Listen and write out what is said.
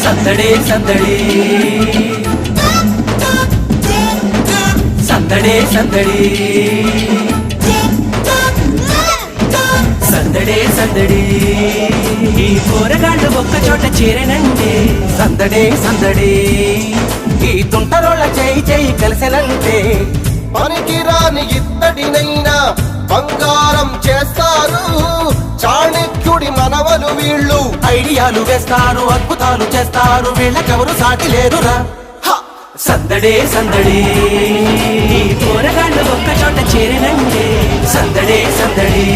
సందడే సందడి సందడే సందడి సందడే సందడి ఈ పోరగాళ్ళు ఒక్క చోట చేరనంటే సందడే సందడి ఈ తుంటరోళ్ళ చేయి చేయి కలిసెనంటే పనికిరాని ఇత్తడినైనా బంగారం చేస్తారు చాణక్యుడి మనవలు వీళ్ళు ఐడియాలు వేస్తారు అద్భుతాలు చేస్తారు వీళ్ళకెవరు సాటి లేరురా సందడే సందడి ఈ పోరగాళ్ళు ఒక్క చోట చేరనంటే సందడే సందడి